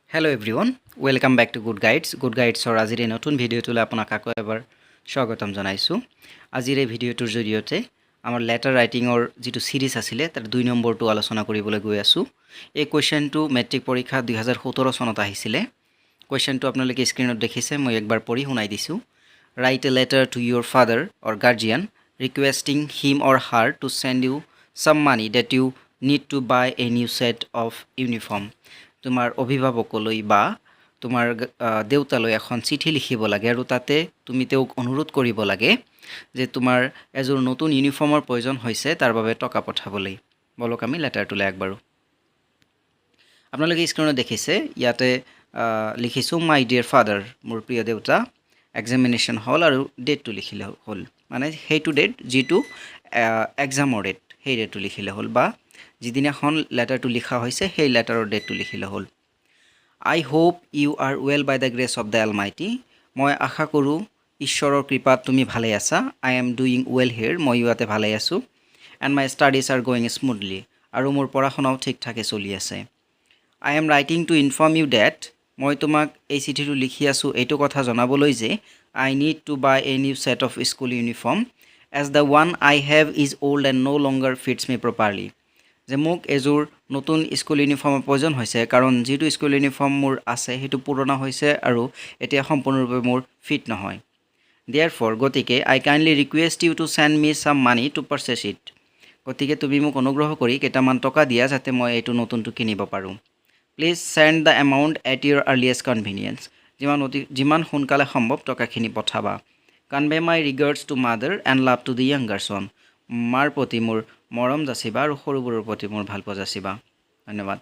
Hello everyone, welcome back to Good Guides. Good Guides or আজিৰ এই নতুন ভিডিঅ'টোলৈ আপোনাক আকৌ এবাৰ স্বাগতম জনাইছোঁ। আজিৰ এই ভিডিঅ'টোৰ জৰিয়তে আমাৰ লেটাৰ ৰাইটিঙৰ যিটো সিৰিজ আছিল তাৰ 2 নম্বৰটো আলোচনা কৰিবলৈ গৈ আছোঁ। এই কোৱেশ্চনটো মেট্ৰিক পৰীক্ষা 2017 চনত আহিছিল। কোৱেশ্চনটো আপোনালোকে স্ক্ৰীনত দেখিছে, মই একবাৰ পঢ়ি শুনাই দিছোঁ। Write a letter to your father or guardian requesting him or her to send you some money that you need to buy a new set of uniform. তোমাৰ অভিভাৱকলৈ বা তোমাৰ দেউতালৈ এখন চিঠি লিখিব লাগে আৰু তাতে তুমি তেওঁক অনুৰোধ কৰিব লাগে যে তোমাৰ এযোৰ নতুন ইউনিফৰ্মৰ প্ৰয়োজন হৈছে তাৰ বাবে টকা পঠাবলৈ। বলক আমি লেটাৰটোলৈ আগবাঢ়ো। আপোনালোকে স্ক্ৰীনত দেখিছে, ইয়াতে লিখিছোঁ মাই ডিয়াৰ ফাদাৰ, মোৰ প্ৰিয় দেউতা। এক্সামিনেশ্যন হল আৰু ডেটটো লিখিলে হ'ল, মানে সেইটো ডেট যিটো এক্সামৰ ডেট সেই ডেটটো লিখিলে হ'ল, বা যিদিনাখন লেটাৰটো লিখা হৈছে সেই লেটাৰৰ ডেটটো লিখিলে হ'ল। I hope you are well by the grace of the Almighty. মই আশা কৰোঁ ঈশ্বৰৰ কৃপাত তুমি ভালে আছা। I am doing well here. মই ইয়াতে ভালে আছোঁ। And my studies are going smoothly. আৰু মোৰ পঢ়া-শুনাও ঠিকঠাকে চলি আছে। I am writing to inform you that মই তোমাক এই চিঠিটো লিখি আছোঁ এইটো কথা জনাবলৈ যে I need to buy a new set of school uniform as the one I have is old and no longer fits me properly. যে মোক এযোৰ নতুন স্কুল ইউনিফৰ্মৰ প্ৰয়োজন হৈছে, কাৰণ যিটো স্কুল ইউনিফৰ্ম মোৰ আছে সেইটো পুৰণা হৈছে আৰু এতিয়া সম্পূৰ্ণৰূপে মোৰ ফিট নহয়। Therefore, গতিকে I kindly request you to send me some money to purchase it. গতিকে তুমি মোক অনুগ্ৰহ কৰি কেইটামান টকা দিয়া যাতে মই এইটো নতুনটো কিনিব পাৰোঁ। Please send the amount at your earliest convenience. যিমান সোনকালে সম্ভৱ টকাখিনি পঠাবা। Convey my regards to mother and love to the younger son. মাৰ প্ৰতি মোৰ মৰম যাচিবা আৰু সৰুবোৰৰ প্ৰতি মোৰ ভালপোৱা যাচিবা। ধন্যবাদ।